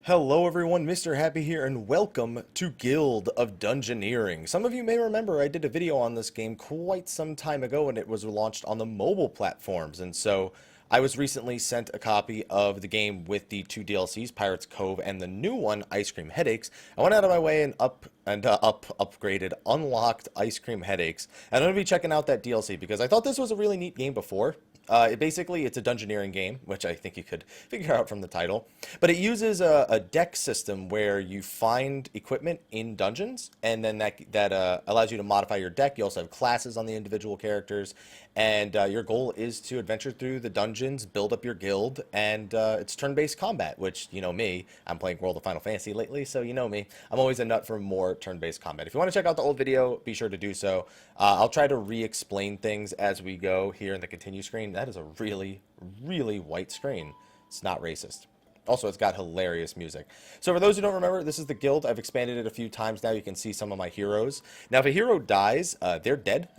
Hello everyone, Mr. Happy here, and welcome to Guild of Dungeoneering. Some of you may remember I did a video on this game quite some time ago, and it was launched on the mobile platforms, and so I was recently sent a copy of the game with the two DLCs, Pirates Cove, and the new one, Ice Cream Headaches. I went out of my way and upgraded, unlocked Ice Cream Headaches, and I'm going to be checking out that DLC because I thought this was a really neat game before. It's a dungeoneering game, which I think you could figure out from the title. But it uses a deck system where you find equipment in dungeons, and then that allows you to modify your deck. You also have classes on the individual characters, and your goal is to adventure through the dungeons, build up your guild, and it's turn-based combat, which, you know me, I'm playing World of Final Fantasy lately, so you know me. I'm always a nut for more turn-based combat. If you want to check out the old video, be sure to do so. I'll try to re-explain things as we go here in the continue screen. That is a really, really white screen. It's not racist. Also, it's got hilarious music. So for those who don't remember, this is the guild. I've expanded it a few times now. You can see some of my heroes. Now, if a hero dies, they're dead.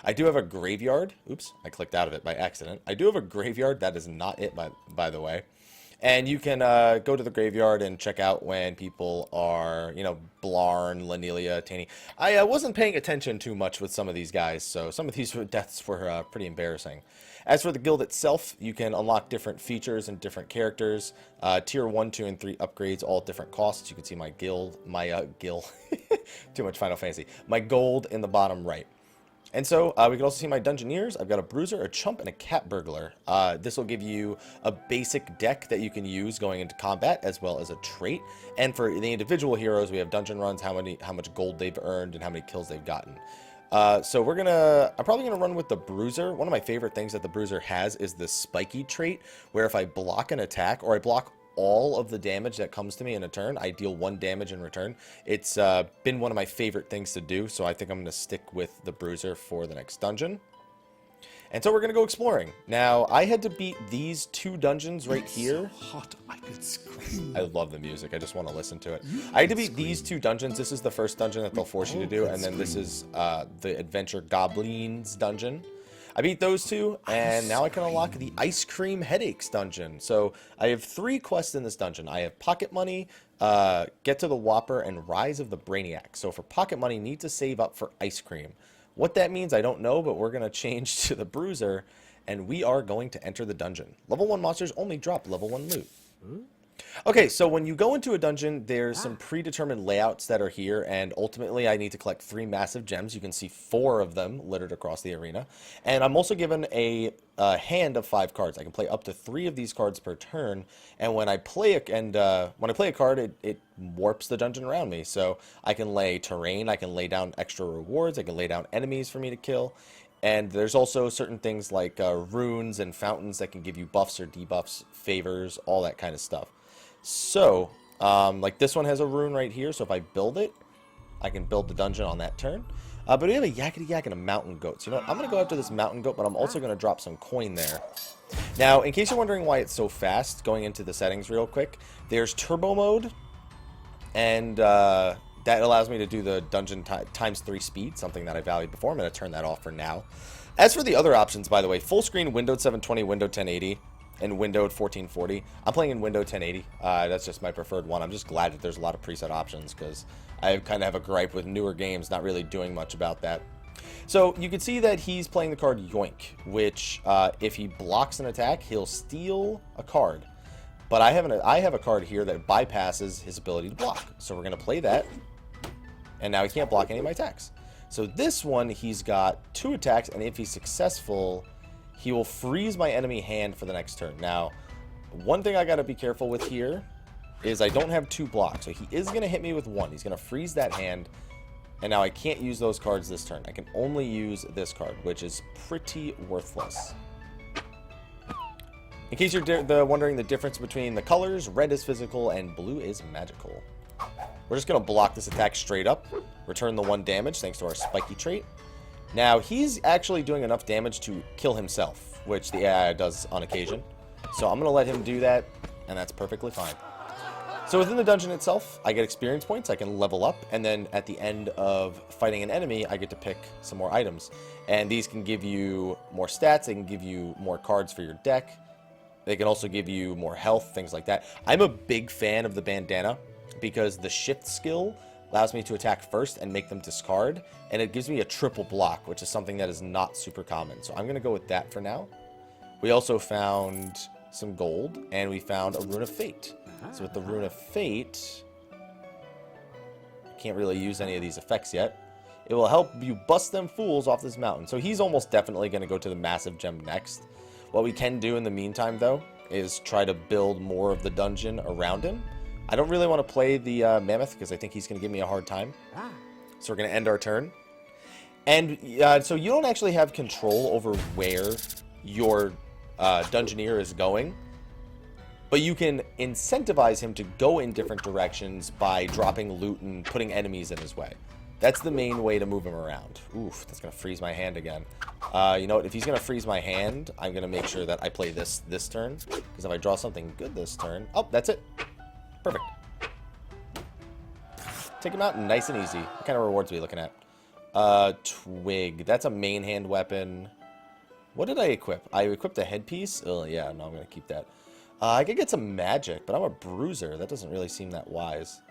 I do have a graveyard. Oops, I clicked out of it by accident. I do have a graveyard. That is not it, by the way. And you can go to the graveyard and check out when people are, Blarn, Lanelia, Taney. I wasn't paying attention too much with some of these guys, so some of these deaths were pretty embarrassing. As for the guild itself, you can unlock different features and different characters. Tier 1, 2, and 3 upgrades, all at different costs. You can see my guild, too much Final Fantasy. My gold in the bottom right. And so we can also see my Dungeoneers. I've got a Bruiser, a Chump, and a Cat Burglar. This will give you a basic deck that you can use going into combat, as well as a trait. And for the individual heroes, we have dungeon runs, how much gold they've earned, and how many kills they've gotten. So I'm probably gonna run with the Bruiser. One of my favorite things that the Bruiser has is the spiky trait, where if I block an attack, or I block all of the damage that comes to me in a turn, I deal 1 damage in return. It's been one of my favorite things to do, so I think I'm going to stick with the Bruiser for the next dungeon. And so we're going to go exploring. Now, I had to beat these 2 dungeons right here. So hot, I could scream. I love the music. I just want to listen to it. I had to beat these 2 dungeons. This is the first dungeon that they'll force you to do, and then this is the Adventure Goblins dungeon. I beat those 2, and now I can unlock the Ice Cream Headaches dungeon. So I have 3 quests in this dungeon. I have Pocket Money, Get to the Whopper, and Rise of the Brainiac. So for Pocket Money, need to save up for ice cream. What that means, I don't know, but we're going to change to the Bruiser, and we are going to enter the dungeon. Level 1 monsters only drop level 1 loot. Okay, so when you go into a dungeon, there's some predetermined layouts that are here, and ultimately I need to collect 3 massive gems. You can see 4 of them littered across the arena. And I'm also given a hand of 5 cards. I can play up to 3 of these cards per turn, and when I play a card, it warps the dungeon around me. So I can lay terrain, I can lay down extra rewards, I can lay down enemies for me to kill. And there's also certain things like runes and fountains that can give you buffs or debuffs, favors, all that kind of stuff. So, like this one has a rune right here, so if I build it, I can build the dungeon on that turn. But we have a Yakety Yak and a Mountain Goat. So, you know what? I'm going to go after this Mountain Goat, but I'm also going to drop some coin there. Now, in case you're wondering why it's so fast, going into the settings real quick, there's Turbo Mode, and that allows me to do the dungeon times 3 speed, something that I valued before. I'm going to turn that off for now. As for the other options, by the way, full screen, windowed 720, windowed 1080. And windowed 1440. I'm playing in window 1080. That's just my preferred one. I'm just glad that there's a lot of preset options because I kind of have a gripe with newer games not really doing much about that. So you can see that he's playing the card Yoink, which if he blocks an attack, he'll steal a card. But I have a card here that bypasses his ability to block. So we're going to play that. And now he can't block any of my attacks. So this one, he's got 2 attacks, and if he's successful, he will freeze my enemy hand for the next turn. Now, one thing I got to be careful with here is I don't have 2 blocks. So he is going to hit me with 1. He's going to freeze that hand. And now I can't use those cards this turn. I can only use this card, which is pretty worthless. In case you're wondering the difference between the colors, red is physical and blue is magical. We're just going to block this attack straight up. Return the 1 damage thanks to our spiky trait. Now, he's actually doing enough damage to kill himself, which the AI does on occasion. So I'm going to let him do that, and that's perfectly fine. So within the dungeon itself, I get experience points, I can level up, and then at the end of fighting an enemy, I get to pick some more items. And these can give you more stats, they can give you more cards for your deck. They can also give you more health, things like that. I'm a big fan of the bandana because the shift skill allows me to attack first and make them discard, and it gives me a triple block, which is something that is not super common. So I'm going to go with that for now. We also found some gold, and we found a Rune of Fate. So with the Rune of Fate, I can't really use any of these effects yet. It will help you bust them fools off this mountain. So he's almost definitely going to go to the massive gem next. What we can do in the meantime, though, is try to build more of the dungeon around him. I don't really want to play the mammoth because I think he's going to give me a hard time. So we're going to end our turn. And so you don't actually have control over where your dungeoneer is going. But you can incentivize him to go in different directions by dropping loot and putting enemies in his way. That's the main way to move him around. Oof, that's going to freeze my hand again. You know what? If he's going to freeze my hand, I'm going to make sure that I play this turn. Because if I draw something good this turn... Oh, that's it. Perfect. Take him out nice and easy. What kind of rewards are we looking at? Twig. That's a main hand weapon. What did I equip? I equipped a headpiece? Oh, yeah. No, I'm going to keep that. I could get some magic, but I'm a bruiser. That doesn't really seem that wise.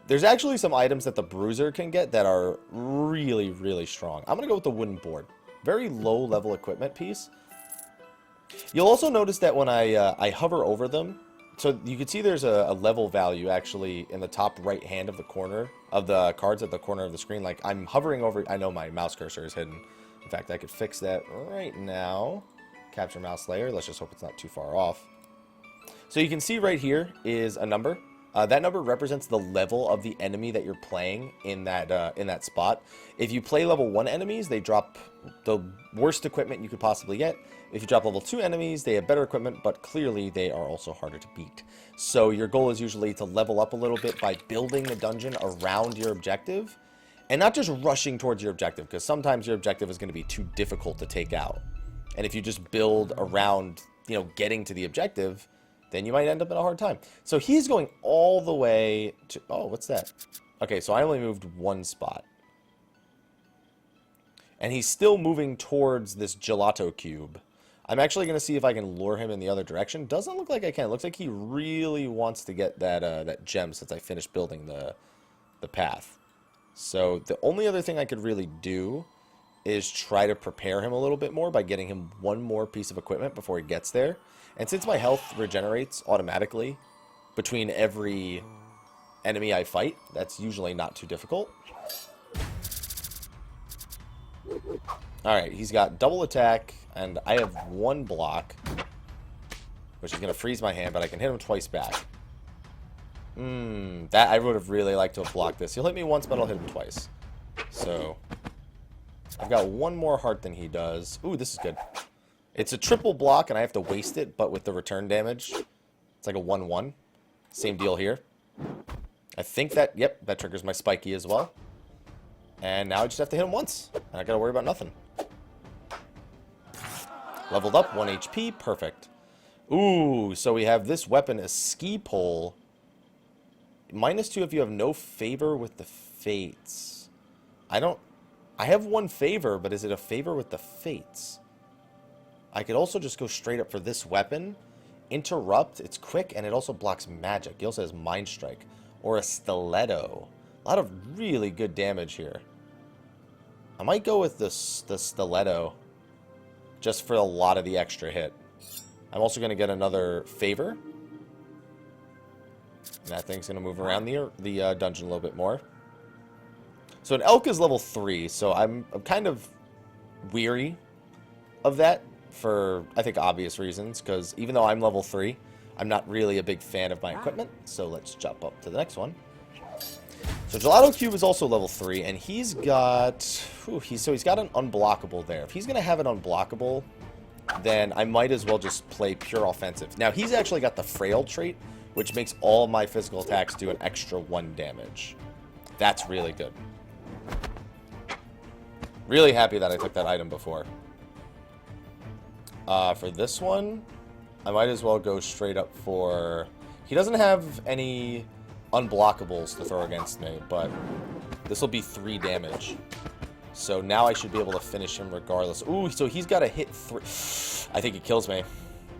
There's actually some items that the bruiser can get that are really, really strong. I'm going to go with the wooden board. Very low-level equipment piece. You'll also notice that when I hover over them, so you can see there's a level value actually in the top right hand of the corner of the cards at the corner of the screen. Like I'm hovering over, I know my mouse cursor is hidden. In fact, I could fix that right now. Capture mouse layer. Let's just hope it's not too far off. So you can see right here is a number. That number represents the level of the enemy that you're playing in that spot. If you play level 1 enemies, they drop the worst equipment you could possibly get. If you drop level 2 enemies, they have better equipment, but clearly they are also harder to beat. So your goal is usually to level up a little bit by building the dungeon around your objective, and not just rushing towards your objective, because sometimes your objective is going to be too difficult to take out. And if you just build around, you know, getting to the objective, then you might end up in a hard time. So he's going all the way to... Oh, what's that? Okay, so I only moved one spot. And he's still moving towards this gelato cube. I'm actually going to see if I can lure him in the other direction. Doesn't look like I can. Looks like he really wants to get that gem since I finished building the path. So the only other thing I could really do is try to prepare him a little bit more by getting him one more piece of equipment before he gets there. And since my health regenerates automatically between every enemy I fight, that's usually not too difficult. Alright, he's got double attack, and I have one block, which is going to freeze my hand, but I can hit him twice back. That I would have really liked to have blocked this. He'll hit me once, but I'll hit him twice. So, I've got one more heart than he does. Ooh, this is good. It's a triple block, and I have to waste it, but with the return damage, it's like a 1-1. Same deal here. I think that, yep, that triggers my spiky as well. And now I just have to hit him once, and I gotta worry about nothing. Leveled up, 1 HP, perfect. Ooh, so we have this weapon, a ski pole. -2 if you have no favor with the fates. I have one favor, but is it a favor with the fates? I could also just go straight up for this weapon. Interrupt, it's quick, and it also blocks magic. He also has Mind Strike, or a Stiletto. A lot of really good damage here. I might go with the Stiletto, just for a lot of the extra hit. I'm also going to get another favor. And that thing's going to move around the dungeon a little bit more. So an elk is level 3, so I'm kind of weary of that for, I think, obvious reasons, because even though I'm level 3, I'm not really a big fan of my equipment. So let's jump up to the next one. So Gelato Cube is also level 3, and he's got... he's got an unblockable there. If he's going to have an unblockable, then I might as well just play pure offensive. Now, he's actually got the Frail trait, which makes all my physical attacks do an extra 1 damage. That's really good. Really happy that I took that item before. For this one, I might as well go straight up for... He doesn't have any unblockables to throw against me, but this will be 3 damage. So now I should be able to finish him regardless. Ooh, so he's got to hit 3. I think he kills me.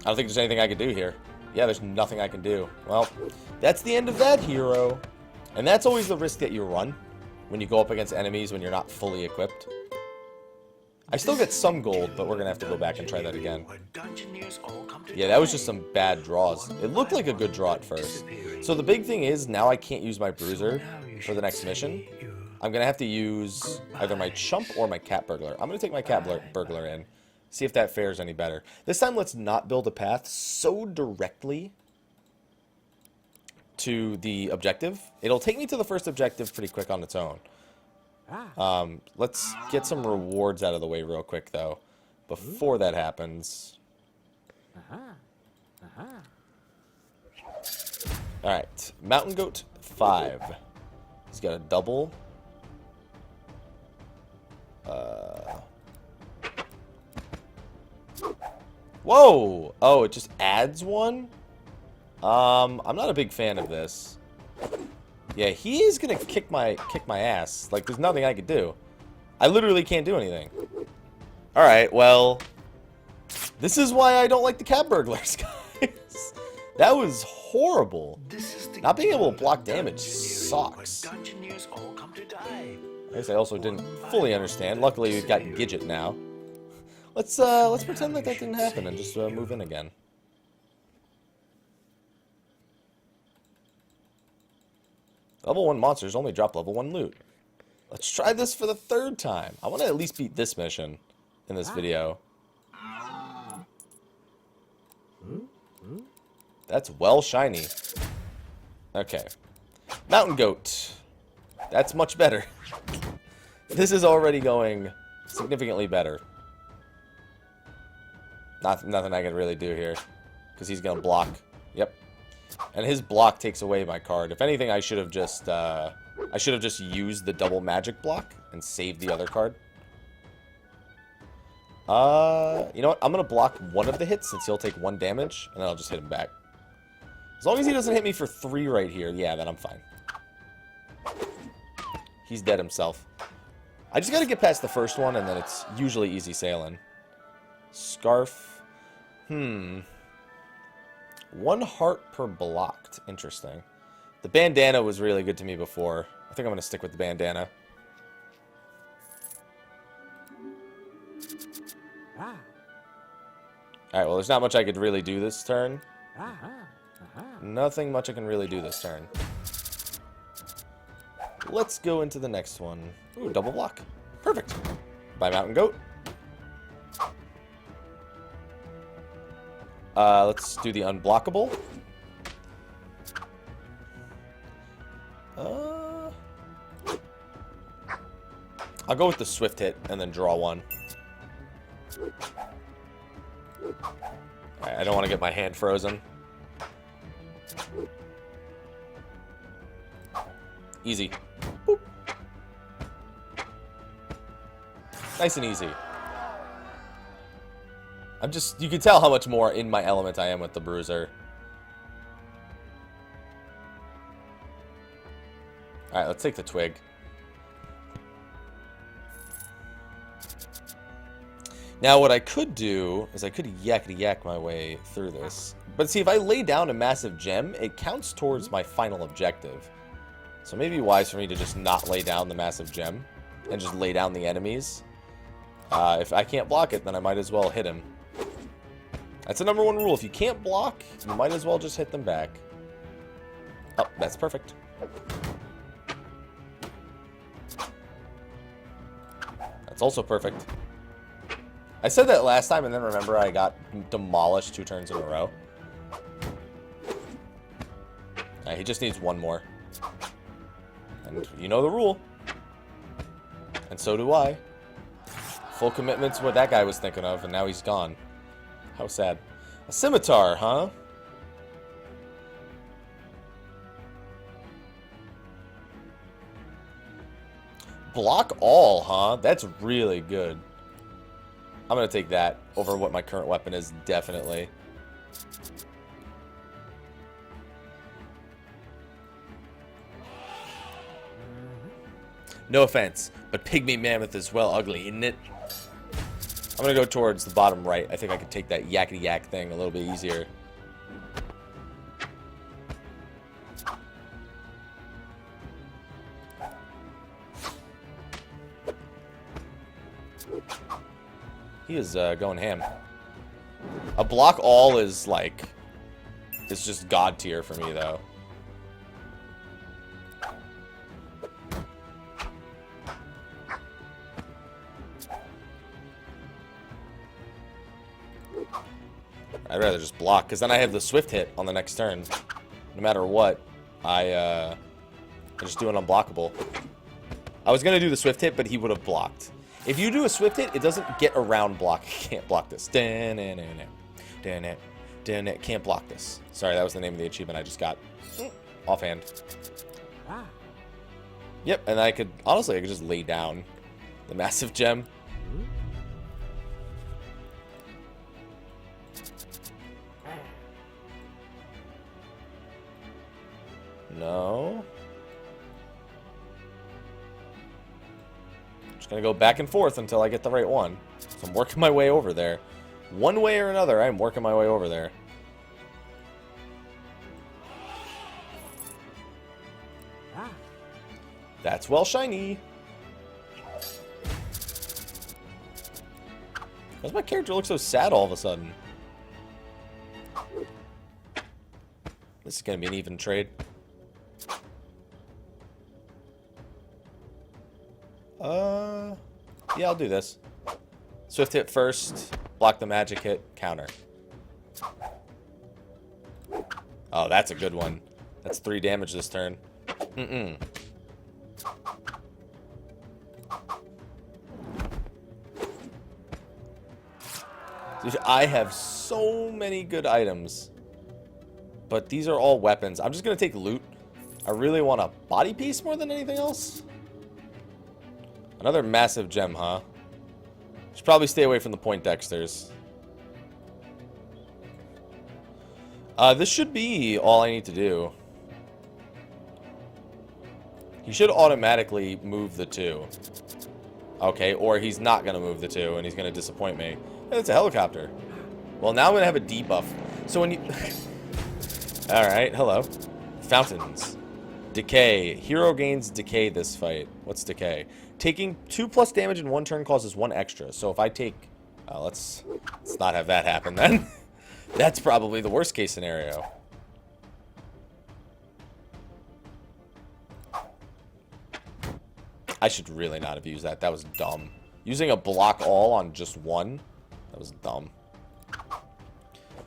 I don't think there's anything I can do here. Yeah, there's nothing I can do. Well, that's the end of that hero. And that's always the risk that you run when you go up against enemies when you're not fully equipped. I still get some gold, but we're going to have to go back and try that again. Yeah, that was just some bad draws. It looked like a good draw at first. So the big thing is, now I can't use my bruiser for the next mission. I'm going to have to use either my chump or my cat burglar. I'm going to take my cat burglar in, see if that fares any better. This time, let's not build a path so directly to the objective. It'll take me to the first objective pretty quick on its own. Let's get some rewards out of the way real quick, though, before that happens. Alright, Mountain Goat 5. He's got a double. Whoa! Oh, it just adds one? I'm not a big fan of this. Yeah, he is gonna kick my ass. Like, there's nothing I could do. I literally can't do anything. Alright, well, this is why I don't like the cat burglars, guys. That was horrible. Not being able to block damage sucks. I guess I also didn't fully understand. Luckily, we've got Gidget now. Let's pretend that didn't happen and just move in again. Level 1 monsters only drop level 1 loot. Let's try this for the third time. I want to at least beat this mission in this video. That's well shiny. Okay. Mountain Goat. That's much better. This is already going significantly better. Nothing I can really do here, because he's going to block. Yep. And his block takes away my card. If anything, I should have just used the double magic block and saved the other card. You know what? I'm gonna block one of the hits since he'll take 1 damage, and then I'll just hit him back. As long as he doesn't hit me for 3 right here, yeah, then I'm fine. He's dead himself. I just gotta get past the first one, and then it's usually easy sailing. Scarf. 1 heart per blocked. Interesting. The bandana was really good to me before. I think I'm going to stick with the bandana. Alright, well, there's not much I could really do this turn. Nothing much I can really do this turn. Let's go into the next one. Ooh, double block. Perfect. Bye, Mountain Goat. Let's do the unblockable. I'll go with the swift hit and then draw 1. Alright, I don't want to get my hand frozen. Easy. Boop. Nice and easy. You can tell how much more in my element I am with the bruiser. Alright, let's take the twig. Now, what I could do is I could yakety-yak my way through this. But see, if I lay down a massive gem, it counts towards my final objective. So maybe wise for me to just not lay down the massive gem and just lay down the enemies. If I can't block it, then I might as well hit him. That's the #1 rule. If you can't block, you might as well just hit them back. Oh, that's perfect. That's also perfect. I said that last time, and then remember I got demolished 2 turns in a row. He just needs 1 more. And you know the rule. And so do I. Full commitment's what that guy was thinking of, and now he's gone. How sad. A scimitar, huh? Block all, huh? That's really good. I'm going to take that over what my current weapon is, definitely. No offense, but Pygmy Mammoth is well ugly, isn't it? I'm gonna go towards the bottom right. I think I could take that yakety yak thing a little bit easier. He is going ham. A block all is like, it's just god tier for me though. I'd rather just block, because then I have the swift hit on the next turn. No matter what, I just do an unblockable. I was going to do the swift hit, but he would have blocked. If you do a swift hit, it doesn't get around block. You can't block this. Can't block this. Sorry, that was the name of the achievement I just got. Offhand. Yep, and I could, honestly, I could just lay down the massive gem. No. Just gonna go back and forth until I get the right one. So I'm working my way over there. One way or another, I'm working my way over there. That's well shiny. Why does my character look so sad all of a sudden? This is gonna be an even trade. Yeah, I'll do this. Swift hit first, block the magic hit, counter. Oh, that's a good one. That's 3 damage this turn. Dude, I have so many good items. But these are all weapons. I'm just going to take loot. I really want a body piece more than anything else. Another massive gem, huh? Should probably stay away from the Poindexters. This should be all I need to do. He should automatically move the 2. Okay, or he's not going to move the 2, and he's going to disappoint me. Hey, it's a helicopter. Well, now I'm going to have a debuff. So when you... Alright, hello. Fountains. Decay. Hero gains decay this fight. What's decay? Taking 2+ damage in 1 turn causes 1 extra. So if I take... let's not have that happen then. That's probably the worst case scenario. I should really not have used that. That was dumb. Using a block all on just 1? That was dumb.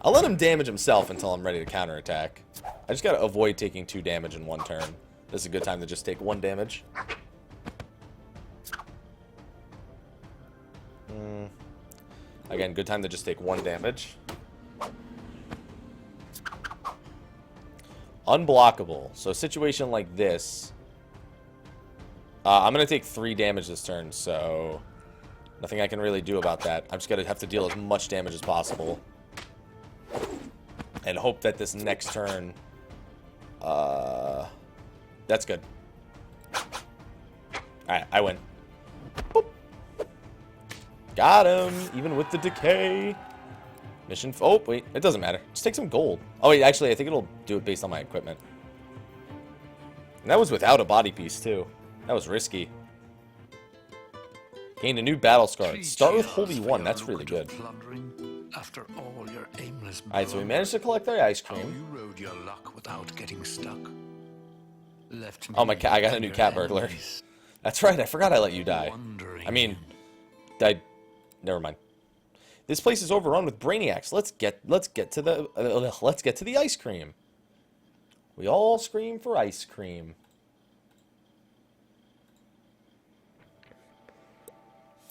I'll let him damage himself until I'm ready to counterattack. I just gotta avoid taking 2 damage in 1 turn. This is a good time to just take 1 damage. Again, good time to just take 1 damage. Unblockable. So a situation like this... I'm going to take 3 damage this turn, so... nothing I can really do about that. I'm just going to have to deal as much damage as possible. And hope that this next turn... that's good. Alright, I win. Boop. Got him! Even with the decay. Mission... oh, wait. It doesn't matter. Just take some gold. Oh, wait. Actually, I think it'll do it based on my equipment. And that was without a body piece, too. That was risky. Gained a new battle scar. Start with Holy 1. That's really good. After all your aimless Alright, so we managed to collect the ice cream. you rode your luck without getting stuck. Left Oh, my cat. I got a new cat burglar. That's right. I forgot I let you die. I mean, never mind. This place is overrun with brainiacs. Let's get to the ice cream. We all scream for ice cream.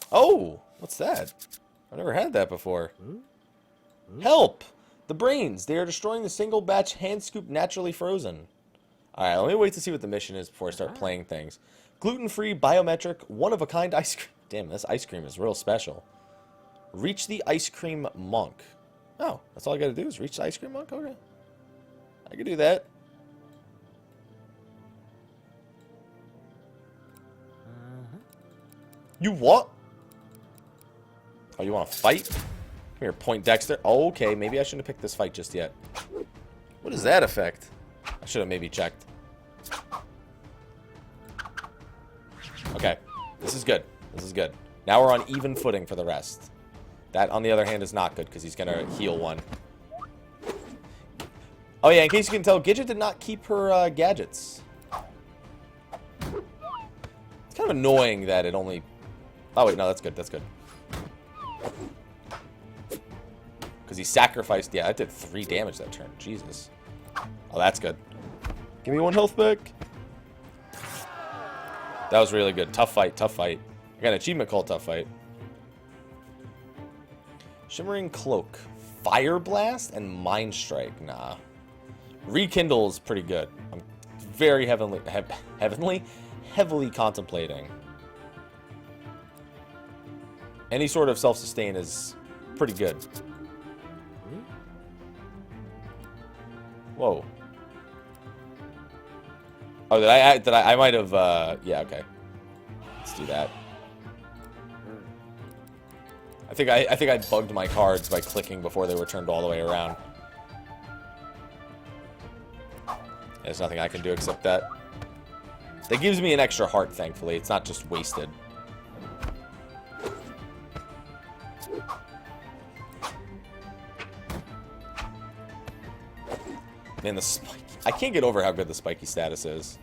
Oh, what's that? I've never had that before. Help! The brains. They are destroying the single batch hand scoop naturally frozen. Alright, let me wait to see what the mission is before I start playing things. Gluten-free, biometric, one-of-a-kind ice cream. Damn, this ice cream is real special. Reach the ice cream monk. Oh, that's all I gotta do is reach the ice cream monk? Okay. I can do that. You what? Oh, you want to fight? Come here, Point Dexter. Oh, okay, maybe I shouldn't have picked this fight just yet. What is that effect? I should have maybe checked. Okay, this is good. This is good. Now we're on even footing for the rest. That, on the other hand, is not good because he's going to heal one. Oh, yeah, in case you can tell, Gidget did not keep her gadgets. It's kind of annoying that it only... Oh, wait, no, that's good. That's good. Because he sacrificed... Yeah, I did 3 damage that turn. Jesus. Oh, that's good. Give me 1 health back. That was really good. Tough fight, tough fight. I got an achievement called Tough Fight. Shimmering Cloak. Fire Blast and Mind Strike. Nah. Rekindle is pretty good. I'm very heavily contemplating. Any sort of self-sustain is pretty good. Whoa. Oh, I might have, yeah, okay. Let's do that. I think I bugged my cards by clicking before they were turned all the way around. There's nothing I can do except that. That gives me an extra heart, thankfully. It's not just wasted. Man, the spike. I can't get over how good the spiky status is.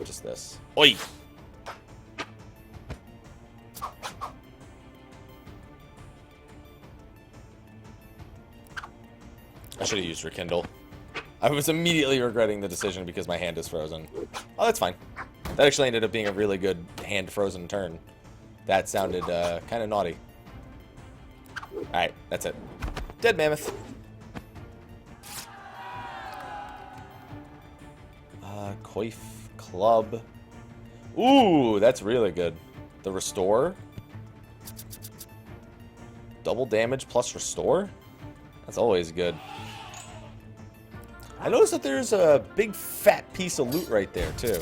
Just this. Oi! I should have used Rekindle. I was immediately regretting the decision because my hand is frozen. Oh, that's fine. That actually ended up being a really good hand-frozen turn. That sounded kind of naughty. Alright, that's it. Dead Mammoth. Coif Club. Ooh, that's really good. The Restore. Double damage plus Restore? That's always good. I noticed that there's a big fat piece of loot right there, too.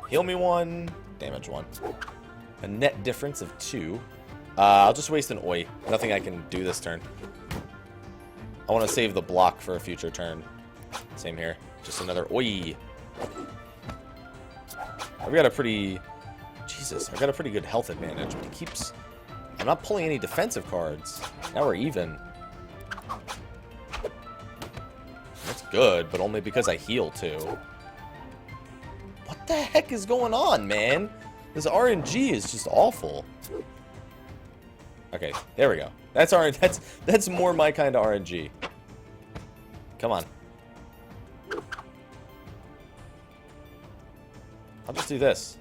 Heal me 1, damage 1. A net difference of 2. I'll just waste an Oi. Nothing I can do this turn. I want to save the block for a future turn. Same here. Just another Oi. I've got a pretty... Jesus, I've got a pretty good health advantage, but he keeps... I'm not pulling any defensive cards. Now we're even. That's good, but only because I heal, too. What the heck is going on, man? This RNG is just awful. Okay, there we go. That's more my kind of RNG. Come on. I'll just do this.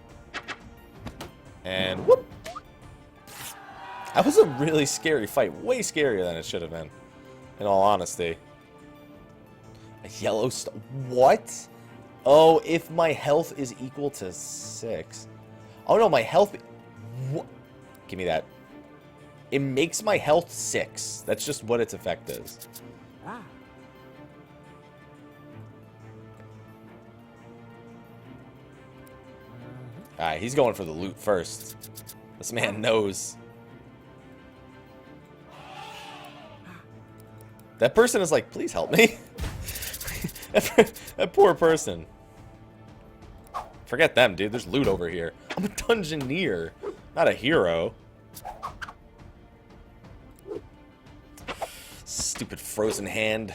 And whoop! That was a really scary fight. Way scarier than it should have been. In all honesty. A yellow star. What? Oh, if my health is equal to 6. Oh no, my health... What? Give me that. It makes my health 6. That's just what its effect is. Ah. Alright, he's going for the loot first. This man knows. That person is like, please help me. That poor person. Forget them, dude. There's loot over here. I'm a dungeoneer, not a hero. Stupid frozen hand.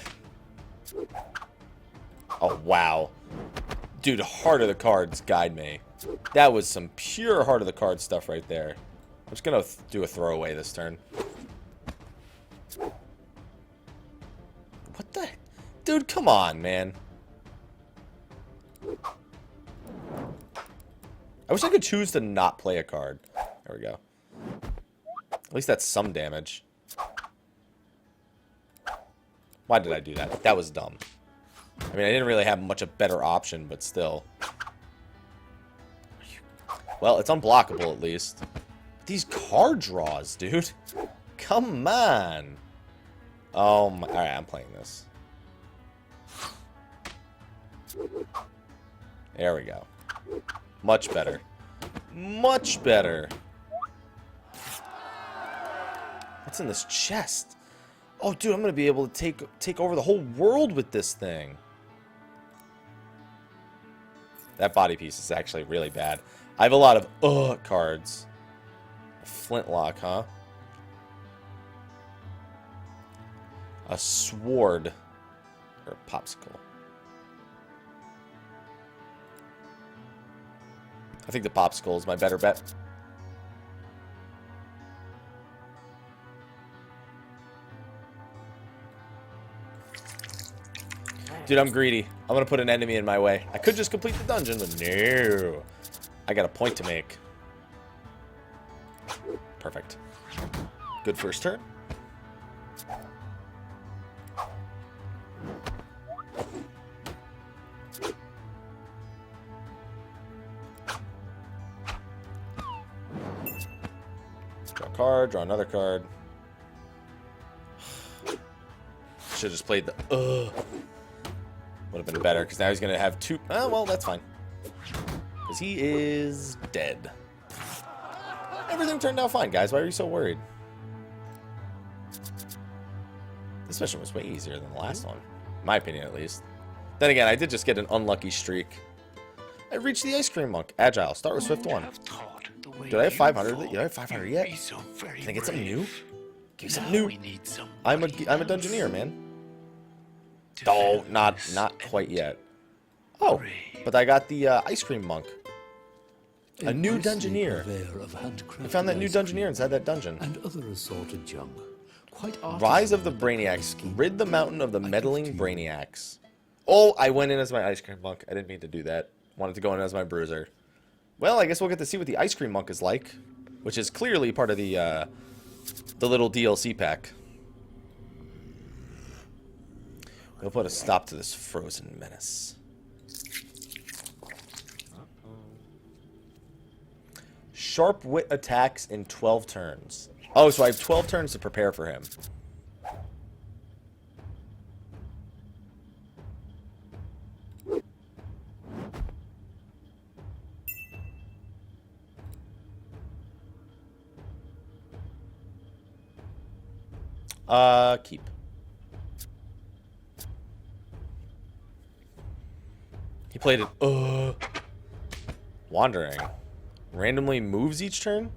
Oh, wow. Dude, Heart of the Cards guide me. That was some pure Heart of the Cards stuff right there. I'm just going to do a throwaway this turn. What the... Dude, come on, man. I wish I could choose to not play a card. There we go. At least that's some damage. Why did I do that? That was dumb. I mean, I didn't really have much a better option, but still. Well, it's unblockable at least. These card draws, dude. Come on. Oh my... Alright, I'm playing this. There we go. Much better. Much better. What's in this chest? Oh, dude, I'm going to be able to take over the whole world with this thing. That body piece is actually really bad. I have a lot of cards. A flintlock, huh? A sword. Or a popsicle. I think the popsicle is my better bet. Dude, I'm greedy. I'm going to put an enemy in my way. I could just complete the dungeon, but no. I got a point to make. Perfect. Good first turn. Draw a card, draw another card. Should have just played the would have been better, because now he's going to have two. Oh, well, that's fine. Because he is dead. Everything turned out fine, guys. Why are you so worried? This mission was way easier than the last one. In my opinion, at least. Then again, I did just get an unlucky streak. I reached the ice cream monk. Agile. Start with Swift 1. Did I have 500? Did I have 500 yet? Can I get something new? Give me something new. I'm a Dungeoneer, man. Oh, not quite yet. Oh, but I got the ice cream monk. A new Dungeoneer. I found that new Dungeoneer inside that dungeon. And other assorted junk. Quite Rise of the Brainiacs. Rid the mountain of the meddling Brainiacs. Oh, I went in as my ice cream monk. I didn't mean to do that. Wanted to go in as my bruiser. Well, I guess we'll get to see what the ice cream monk is like, which is clearly part of the little DLC pack. We'll put a stop to this frozen menace. Sharp wit attacks in 12 turns. Oh, so I have 12 turns to prepare for him. Keep. He played it. Wandering. Randomly moves each turn?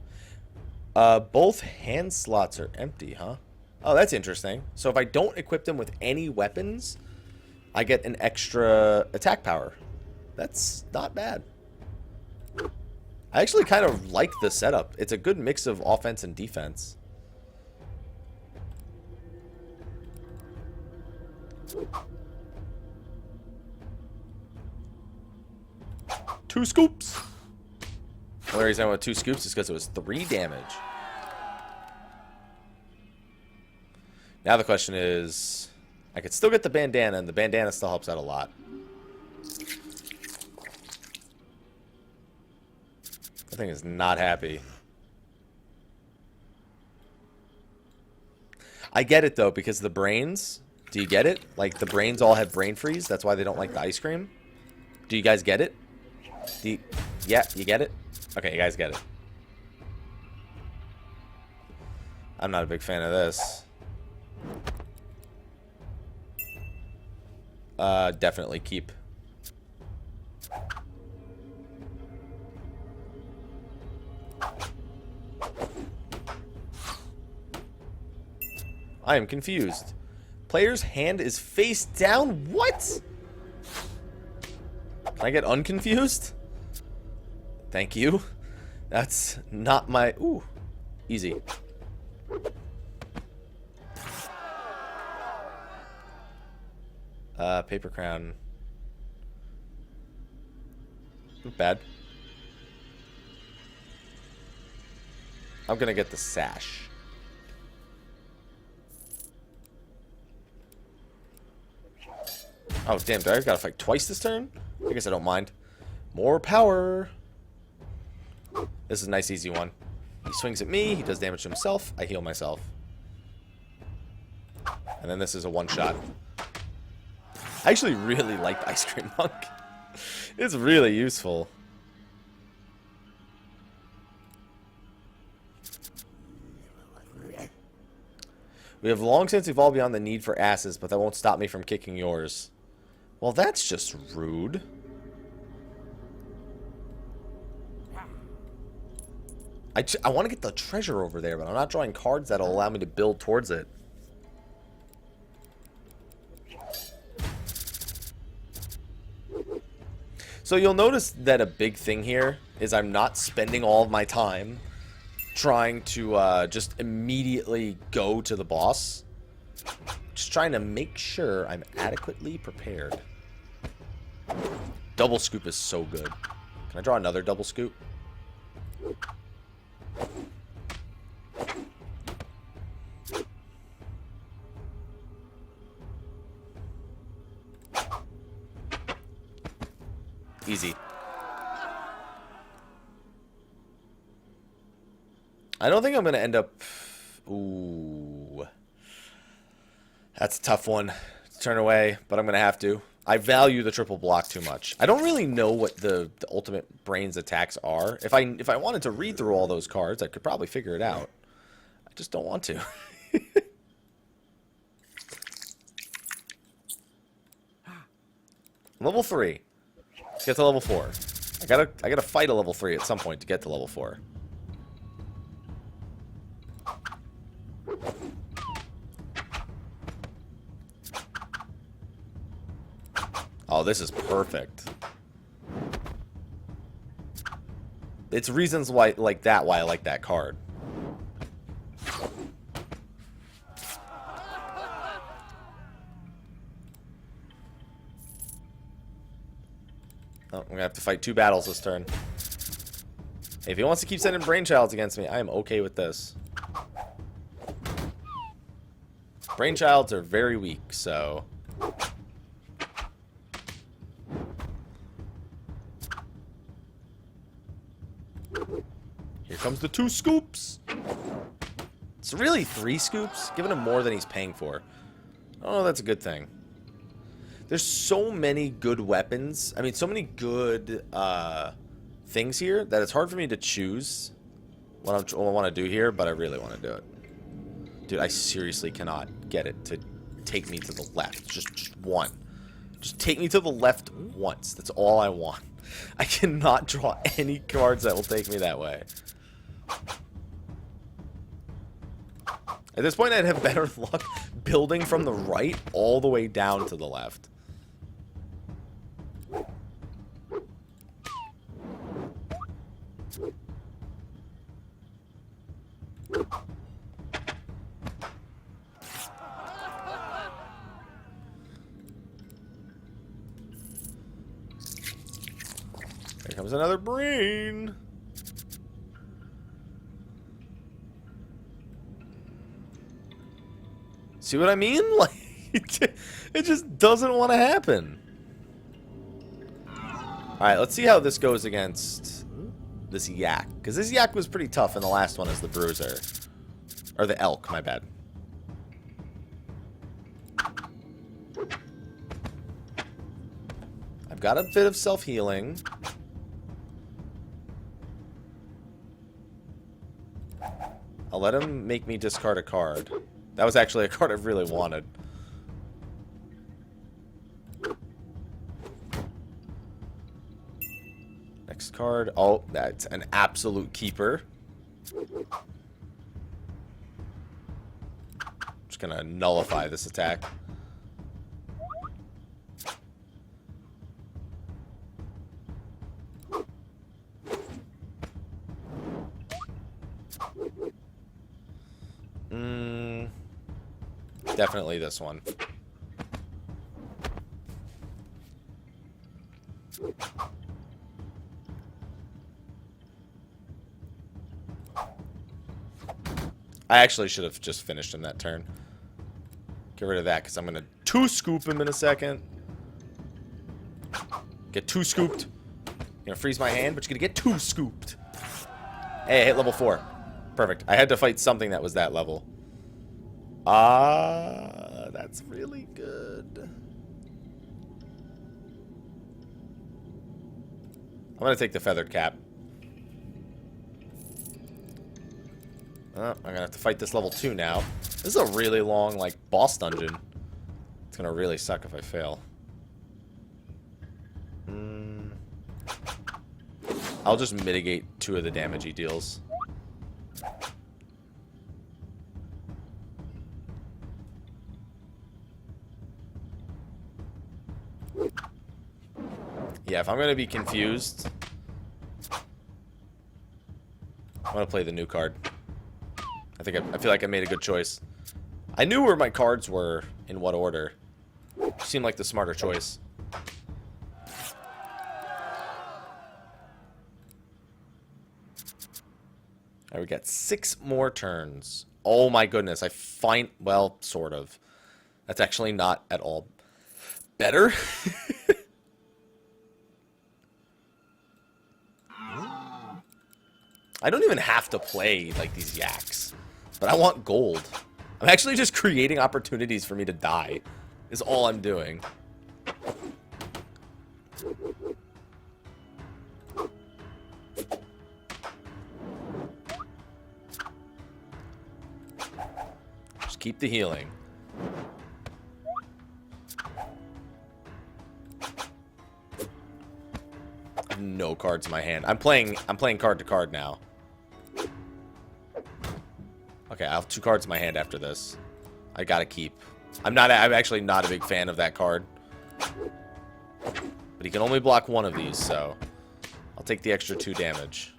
Both hand slots are empty, huh? Oh, that's interesting. So if I don't equip them with any weapons, I get an extra attack power. That's not bad. I actually kind of like the setup. It's a good mix of offense and defense. Two scoops. The only reason I went 2 scoops is because it was 3 damage. Now the question is, I could still get the bandana, and the bandana still helps out a lot. That thing is not happy. I get it, though, because the brains... Do you get it? Like, the brains all have brain freeze. That's why they don't like the ice cream. Do you guys get it? Yeah, you get it? Okay, you guys get it. I'm not a big fan of this. Definitely keep. I am confused. Player's hand is face down? What? Can I get unconfused? Thank you. That's not my... Ooh. Easy. Paper crown. Not bad. I'm gonna get the sash. Oh, damn. Do I gotta fight twice this turn? I guess I don't mind. More power. This is a nice, easy one. He swings at me. He does damage to himself. I heal myself. And then this is a one-shot. I actually really like Ice Cream Monk. It's really useful. We have long since evolved beyond the need for asses, but that won't stop me from kicking yours. Well, that's just rude. I want to get the treasure over there, but I'm not drawing cards that'll allow me to build towards it. So you'll notice that a big thing here is I'm not spending all of my time trying to just immediately go to the boss. Just trying to make sure I'm adequately prepared. Double scoop is so good. Can I draw another double scoop? Easy. I don't think I'm going to end up... Ooh. That's a tough one to turn away, but I'm going to have to. I value the triple block too much. I don't really know what the ultimate brains attacks are. If I wanted to read through all those cards, I could probably figure it out. I just don't want to. Level 3. Let's get to level 4. I gotta fight a level 3 at some point to get to level 4. Oh, this is perfect. It's reasons why why I like that card. Oh, I'm gonna have to fight 2 battles this turn. Hey, if he wants to keep sending brainchilds against me, I am okay with this. Brainchilds are very weak, so... Here comes the 2 scoops! It's really 3 scoops, giving him more than he's paying for. Oh, that's a good thing. There's so many good weapons. I mean, so many good things here that it's hard for me to choose what I want to do here, but I really want to do it. Dude, I seriously cannot get it to take me to the left. Just one. Just take me to the left once. That's all I want. I cannot draw any cards that will take me that way. At this point, I'd have better luck building from the right all the way down to the left. Here comes another brain. See what I mean? Like, it just doesn't want to happen. Alright, let's see how this goes against this yak. Because this yak was pretty tough, and the last one is the bruiser. Or the elk, my bad. I've got a bit of self-healing. I'll let him make me discard a card. That was actually a card I really wanted. Next card. Oh, that's an absolute keeper. Just gonna nullify this attack. Definitely this one. I actually should have just finished him that turn. Get rid of that because I'm going to 2-scoop him in a second. Get 2-scooped. You're going to freeze my hand, but you're going to get 2-scooped. Hey, I hit level 4. Perfect. I had to fight something that was that level. That's really good. I'm going to take the feathered cap. I'm going to have to fight this level 2 now. This is a really long, like, boss dungeon. It's gonna really suck if I fail. I'll just mitigate 2 of the damage he deals. Yeah, if I'm gonna be confused, I'm gonna play the new card. I feel like I made a good choice. I knew where my cards were in what order. Seemed like the smarter choice. Alright, we got 6 more turns. Oh my goodness, well, sort of. That's actually not at all better. I don't even have to play, like, these yaks. But I want gold. I'm actually just creating opportunities for me to die. Is all I'm doing. Just keep the healing. I have no cards in my hand. I'm playing card to card now. Okay, I have 2 cards in my hand after this. I gotta keep. I'm actually not a big fan of that card. But he can only block 1 of these, so I'll take the extra 2 damage.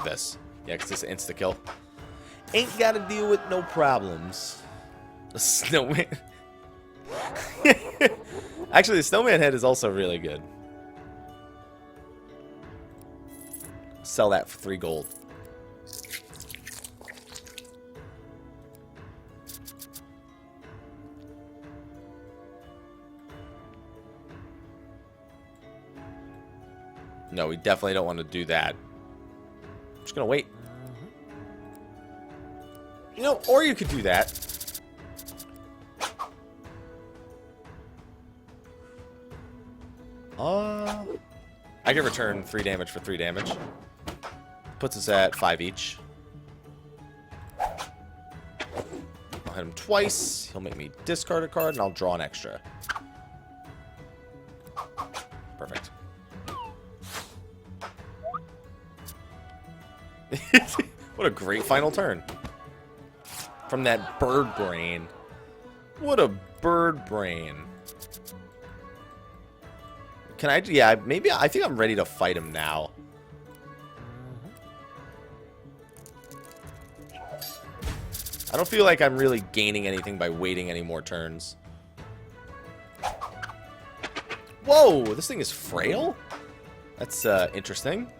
This. Yeah, because this is insta-kill. Ain't gotta deal with no problems. The snowman. Actually, the snowman head is also really good. Sell that for 3 gold. No, we definitely don't want to do that. I'm just gonna wait. You know, or you could do that. I can return 3 damage for 3 damage. Puts us at 5 each. I'll hit him twice. He'll make me discard a card, and I'll draw an extra. Perfect. What a great final turn. From that bird brain. What a bird brain. Can I... Yeah, maybe... I think I'm ready to fight him now. I don't feel like I'm really gaining anything by waiting any more turns. Whoa! This thing is frail? That's, interesting.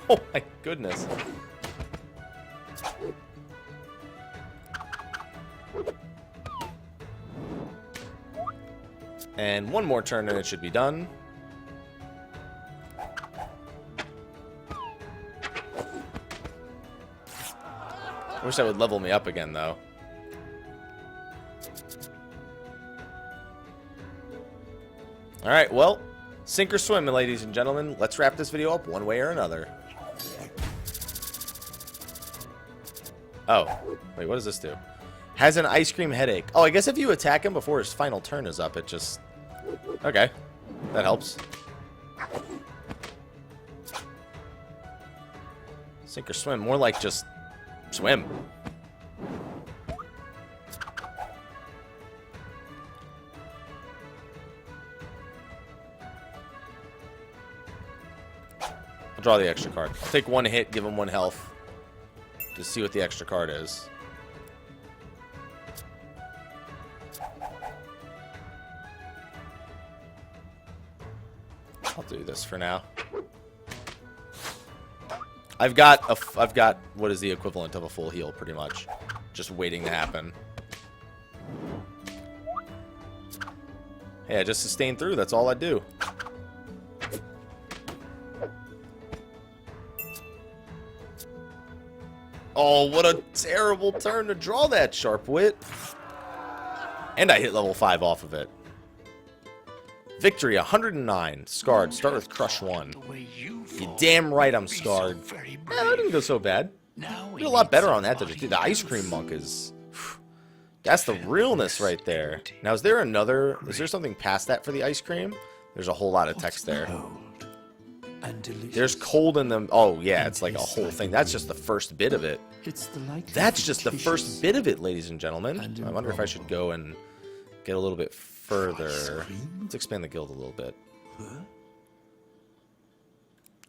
Oh my goodness. And 1 more turn and it should be done. I wish that would level me up again, though. Alright, well, sink or swim, ladies and gentlemen. Let's wrap this video up one way or another. Oh, wait, what does this do? Has an ice cream headache. Oh, I guess if you attack him before his final turn is up, it just... Okay, that helps. Sink or swim, more like just swim. I'll draw the extra card. I'll take 1 hit, give him 1 health. Just see what the extra card is. I'll do this for now. I've got what is the equivalent of a full heal, pretty much. Just waiting to happen. Hey, I just sustain through. That's all I do. Oh, what a terrible turn to draw that sharp wit. And I hit level 5 off of it. Victory 109. Scarred. Start with Crush 1. You damn right I'm scarred. That didn't go so bad. Did a lot better on that. Dude, the ice cream monk is... That's the realness right there. Now, is there something past that for the ice cream? There's a whole lot of text there. There's cold in them. Oh, yeah, it's like a whole thing. That's just the first bit of it. That's just the first bit of it, ladies and gentlemen. I wonder if I should go and get a little bit further. Let's expand the guild a little bit. I'm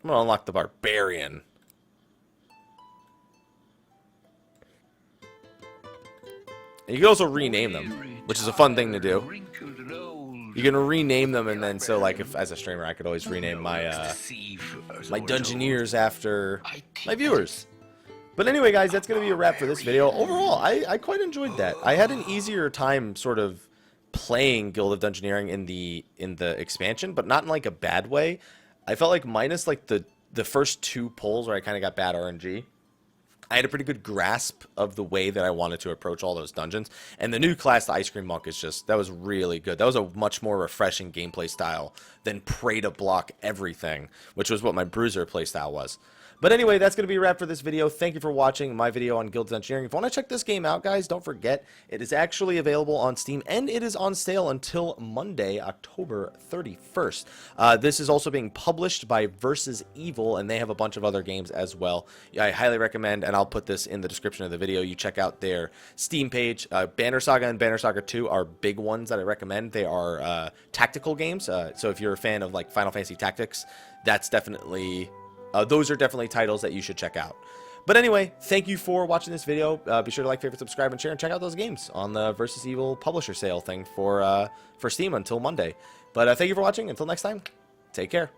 going to unlock the barbarian. And you can also rename them, which is a fun thing to do. You can rename them, and then so like if as a streamer I could always rename my my Dungeoneers after my viewers. But anyway, guys, that's gonna be a wrap for this video. Overall, I quite enjoyed that. I had an easier time sort of playing Guild of Dungeoneering in the expansion, but not in like a bad way. I felt like minus like the first 2 pulls where I kind of got bad RNG. I had a pretty good grasp of the way that I wanted to approach all those dungeons. And the new class, the Ice Cream Monk, is just, that was really good. That was a much more refreshing gameplay style than pray to block everything, which was what my Bruiser playstyle was. But anyway, that's going to be a wrap for this video. Thank you for watching my video on Guild of Dungeoneering. If you want to check this game out, guys, don't forget, it is actually available on Steam, and it is on sale until Monday, October 31st. This is also being published by Versus Evil, and they have a bunch of other games as well. I highly recommend, and I'll put this in the description of the video, you check out their Steam page. Banner Saga and Banner Saga 2 are big ones that I recommend. They are tactical games, so if you're a fan of like Final Fantasy Tactics, that's definitely... those are definitely titles that you should check out. But anyway, thank you for watching this video. Be sure to like, favorite, subscribe, and share, and check out those games on the Versus Evil publisher sale thing for Steam until Monday. But thank you for watching. Until next time, take care.